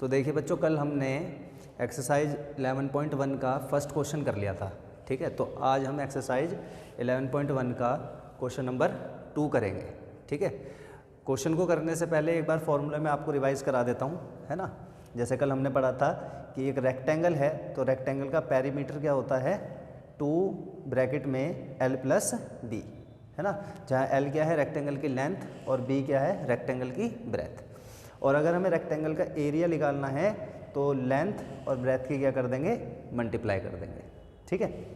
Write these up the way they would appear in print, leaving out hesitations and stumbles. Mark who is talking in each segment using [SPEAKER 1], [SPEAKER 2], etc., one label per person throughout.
[SPEAKER 1] तो देखिए बच्चों, कल हमने एक्सरसाइज 11.1 का फर्स्ट क्वेश्चन कर लिया था, ठीक है। तो आज हम एक्सरसाइज 11.1 का क्वेश्चन नंबर 2 करेंगे, ठीक है। क्वेश्चन को करने से पहले एक बार फॉर्मूला में आपको रिवाइज करा देता हूँ, है ना। जैसे कल हमने पढ़ा था कि एक रेक्टेंगल है, तो रेक्टेंगल का पेरीमीटर क्या होता है, 2 ब्रैकेट में l प्लस b, है ना। जहाँ l क्या है रेक्टेंगल की लेंथ और b क्या है रेक्टेंगल की ब्रेथ। और अगर हमें रेक्टेंगल का एरिया निकालना है तो लेंथ और ब्रेथ की क्या कर देंगे, मल्टीप्लाई कर देंगे, ठीक है।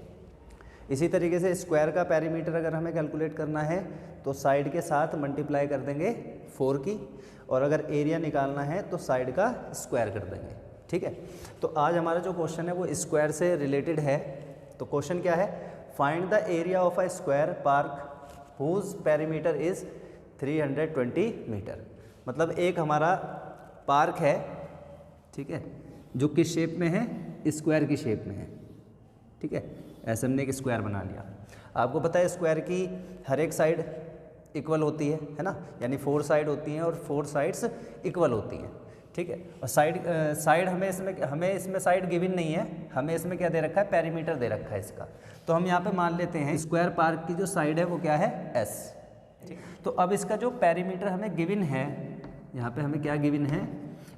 [SPEAKER 1] इसी तरीके से स्क्वायर का पेरीमीटर अगर हमें कैलकुलेट करना है तो साइड के साथ मल्टीप्लाई कर देंगे 4 की, और अगर एरिया निकालना है तो साइड का स्क्वायर कर देंगे, ठीक है। तो आज हमारा जो क्वेश्चन है वो स्क्वायर से रिलेटेड है। तो क्वेश्चन क्या है, find the area of a square park whose perimeter is 320 metre. मतलब एक हमारा पार्क है, ठीक है, जो किस शेप में है, स्क्वायर की शेप में है, ठीक है। ऐसे हमने एक स्क्वायर बना लिया। आपको पता है स्क्वायर की हर एक साइड इक्वल होती है ना, यानी 4 साइड होती हैं और 4 साइड्स इक्वल होती हैं, ठीक है। और साइड हमें इसमें साइड गिवन नहीं है, हमें इसमें क्या दे रखा है, पेरीमीटर दे रखा है इसका। तो हम यहाँ पे मान लेते हैं स्क्वायर पार्क की जो साइड है वो क्या है, S। तो अब इसका जो पेरीमीटर हमें गिवन है, यहाँ पे हमें क्या गिवन है,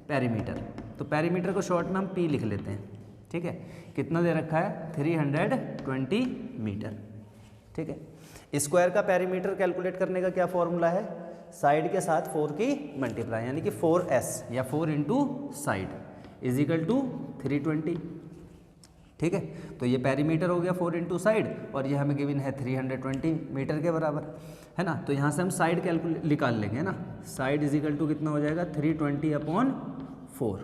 [SPEAKER 1] पेरीमीटर। तो पेरीमीटर को शॉर्ट में हम P लिख लेते हैं, ठीक है। कितना दे रखा है, 320 मीटर, ठीक है। स्क्वायर का पेरीमीटर कैलकुलेट करने का क्या फॉर्मूला है, साइड के साथ 4 की मल्टीप्लाई, यानी कि 4s या 4 into side is equal to 320, ठीक है। तो ये पेरीमीटर हो गया 4 इंटू साइड, और ये हमें गिवन है 320 मीटर के बराबर, है ना। तो यहाँ से हम साइड कैलकुलेट निकाल लेंगे, है ना। साइड इज इक्वल टू कितना हो जाएगा, 320/4।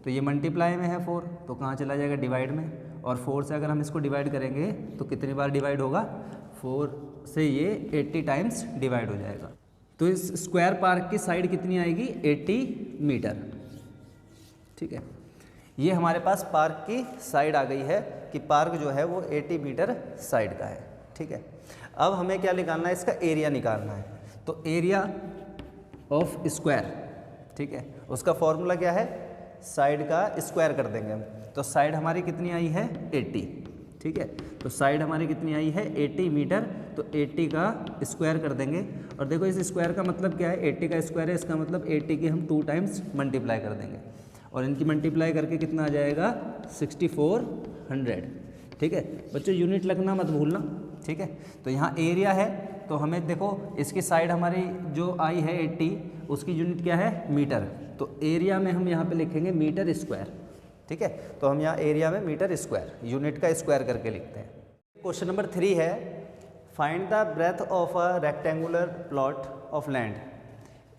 [SPEAKER 1] तो ये मल्टीप्लाई में है 4, तो कहाँ चला जाएगा, डिवाइड में। और 4 से अगर हम इसको डिवाइड करेंगे तो कितनी बार डिवाइड होगा, 4 से ये 80 टाइम्स डिवाइड हो जाएगा। तो इस स्क्वायर पार्क की साइड कितनी आएगी, 80 मीटर, ठीक है। ये हमारे पास पार्क की साइड आ गई है कि पार्क जो है वो 80 मीटर साइड का है, ठीक है। अब हमें क्या निकालना है, इसका एरिया निकालना है। तो एरिया ऑफ स्क्वायर, ठीक है, उसका फॉर्मूला क्या है, साइड का स्क्वायर कर देंगे हम। तो साइड हमारी कितनी आई है, 80, ठीक है। तो साइड हमारी कितनी आई है, 80 मीटर। तो 80 का स्क्वायर कर देंगे, और देखो इस स्क्वायर का मतलब क्या है, 80 का स्क्वायर है, इसका मतलब 80 की हम 2 टाइम्स मल्टीप्लाई कर देंगे, और इनकी मल्टीप्लाई करके कितना आ जाएगा, 6400, ठीक है। बच्चों यूनिट लगना मत भूलना, ठीक है। तो यहाँ एरिया है, तो हमें देखो इसकी साइड हमारी जो आई है 80, उसकी यूनिट क्या है, मीटर। तो एरिया में हम यहाँ पे लिखेंगे मीटर स्क्वायर, ठीक है। तो हम यहाँ एरिया में मीटर स्क्वायर, यूनिट का स्क्वायर करके लिखते हैं। क्वेश्चन नंबर 3 है, find the breadth of a rectangular plot of land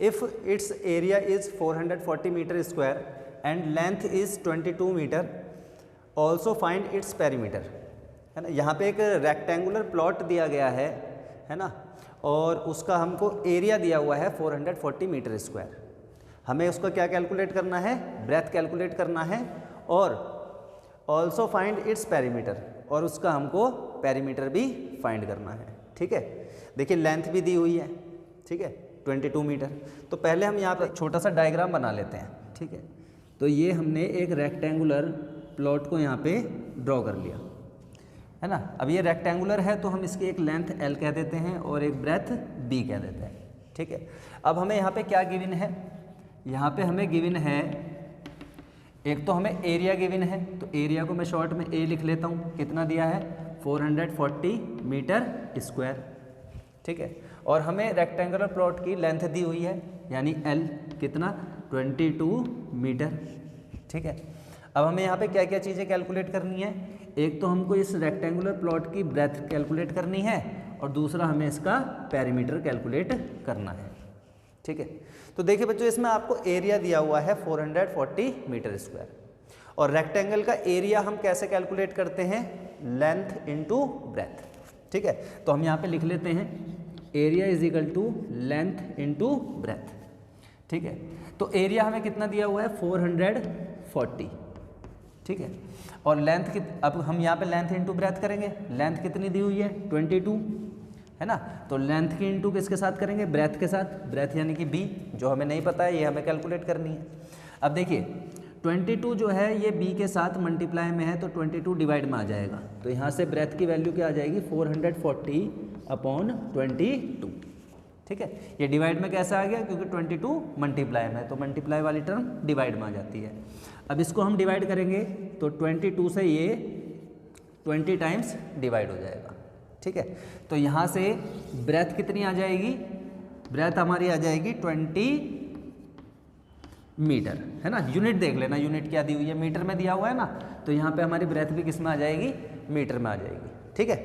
[SPEAKER 1] if its area is 440 metre square and length is 22 metre, also find its perimeter, है ना। यहाँ पे एक रेक्टेंगुलर प्लॉट दिया गया है ना, और उसका हमको एरिया दिया हुआ है 440 मीटर स्क्वायर। हमें उसका क्या कैलकुलेट करना है, ब्रेथ कैलकुलेट करना है, और ऑल्सो फाइंड इट्स पेरीमीटर, और उसका हमको पेरीमीटर भी फाइंड करना है, ठीक है। देखिए लेंथ भी दी हुई है, ठीक है, 22 मीटर। तो पहले हम यहाँ पे छोटा सा डायग्राम बना लेते हैं, ठीक है। तो ये हमने एक रेक्टेंगुलर प्लॉट को यहाँ पे ड्रॉ कर लिया, है ना। अब ये रेक्टेंगुलर है तो हम इसकी एक लेंथ L कह देते हैं और एक ब्रेथ B कह देते हैं, ठीक है। अब हमें यहाँ पे क्या गिवन है, यहाँ पे हमें गिवन है, एक तो हमें एरिया गिवन है, तो एरिया को मैं शॉर्ट में A लिख लेता हूँ। कितना दिया है, 440 मीटर स्क्वायर, ठीक है। और हमें रेक्टेंगुलर प्लॉट की लेंथ दी हुई है, यानी L कितना, 22 मीटर, ठीक है। अब हमें यहाँ पे क्या क्या चीज़ें कैलकुलेट करनी है, एक तो हमको इस रेक्टेंगुलर प्लॉट की ब्रेथ कैलकुलेट करनी है, और दूसरा हमें इसका पेरीमीटर कैलकुलेट करना है, ठीक है। तो देखिए बच्चों, इसमें आपको एरिया दिया हुआ है 440 मीटर स्क्वायर, और रेक्टेंगल का एरिया हम कैसे कैलकुलेट करते हैं, लेंथ इंटू ब्रेथ, ठीक है। तो हम यहाँ पे लिख लेते हैं area is equal to length into breadth, ठीक है। तो एरिया हमें कितना दिया हुआ है, 440, ठीक है। और लेंथ अब हम यहाँ पे लेंथ इंटू ब्रेथ करेंगे, लेंथ कितनी दी हुई है, 22, है ना। तो लेंथ की इंटू किसके साथ करेंगे, ब्रेथ के साथ। ब्रेथ यानी कि B, जो हमें नहीं पता है, ये हमें कैलकुलेट करनी है। अब देखिए 22 जो है ये b के साथ मल्टीप्लाई में है तो 22 डिवाइड में आ जाएगा, तो यहाँ से ब्रेथ की वैल्यू क्या आ जाएगी 440/22। ठीक है, ये डिवाइड में कैसे आ गया, क्योंकि 22 मल्टीप्लाई में है तो मल्टीप्लाई वाली टर्म डिवाइड में आ जाती है। अब इसको हम डिवाइड करेंगे तो 22 से ये 20 टाइम्स डिवाइड हो जाएगा। ठीक है, तो यहाँ से ब्रेथ कितनी आ जाएगी, ब्रेथ हमारी आ जाएगी 20 मीटर, है ना। यूनिट देख लेना, यूनिट क्या दी हुई है, मीटर में दिया हुआ है ना, तो यहाँ पे हमारी ब्रेथ भी किस में आ जाएगी, मीटर में आ जाएगी। ठीक है,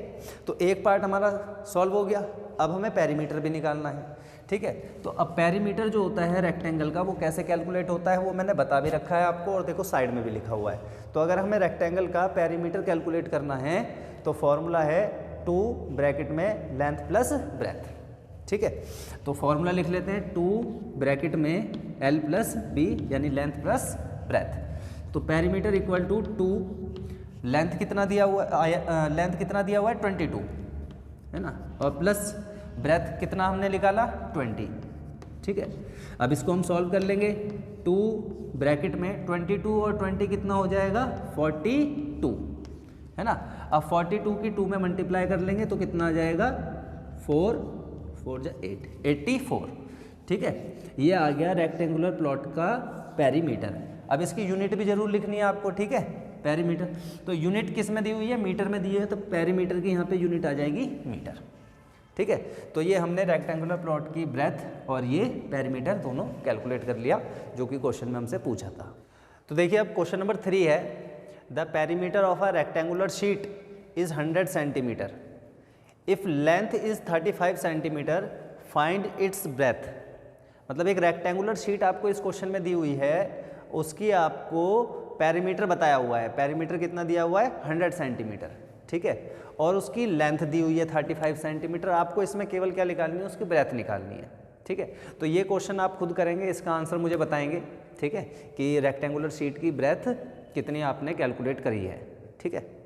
[SPEAKER 1] तो एक पार्ट हमारा सॉल्व हो गया। अब हमें पेरीमीटर भी निकालना है। ठीक है, तो अब पेरीमीटर जो होता है रेक्टेंगल का वो कैसे कैलकुलेट होता है वो मैंने बता भी रखा है आपको, और देखो साइड में भी लिखा हुआ है। तो अगर हमें रेक्टेंगल का पेरीमीटर कैलकुलेट करना है तो फॉर्मूला है 2 ब्रैकेट में लेंथ प्लस ब्रेथ। ठीक है, तो फॉर्मूला लिख लेते हैं 2 ब्रैकेट में L प्लस बी यानी लेंथ प्लस ब्रेथ। तो पेरीमीटर इक्वल टू 2, लेंथ कितना दिया हुआ है 22, है ना, और प्लस ब्रेथ कितना हमने निकाला 20। ठीक है, अब इसको हम सॉल्व कर लेंगे। 2 ब्रैकेट में 22 और 20 कितना हो जाएगा 42, है ना। अब 42 की 2 में मल्टीप्लाई कर लेंगे तो कितना आ जाएगा 4 4 8 84। ठीक है, ये आ गया रेक्टेंगुलर प्लॉट का पेरीमीटर। अब इसकी यूनिट भी जरूर लिखनी है आपको। ठीक है, पेरीमीटर तो यूनिट किस में दी हुई है, मीटर में दी है, तो पेरीमीटर की यहाँ पे यूनिट आ जाएगी मीटर। ठीक है, तो ये हमने रेक्टेंगुलर प्लॉट की ब्रेथ और ये पेरीमीटर दोनों कैलकुलेट कर लिया जो कि क्वेश्चन में हमसे पूछा था। तो देखिए अब क्वेश्चन नंबर 3 है, the perimeter of a rectangular sheet is 100 centimetre, if length is 35 centimetre, find its breath. मतलब एक रेक्टेंगुलर शीट आपको इस क्वेश्चन में दी हुई है, उसकी आपको पेरीमीटर बताया हुआ है। पेरीमीटर कितना दिया हुआ है 100 सेंटीमीटर। ठीक है, और उसकी लेंथ दी हुई है 35 सेंटीमीटर। आपको इसमें केवल क्या निकालनी है, उसकी ब्रेथ निकालनी है। ठीक है, तो ये क्वेश्चन आप खुद करेंगे, इसका आंसर मुझे बताएंगे। ठीक है, कि रेक्टेंगुलर शीट की ब्रेथ कितनी आपने कैलकुलेट करी है। ठीक है।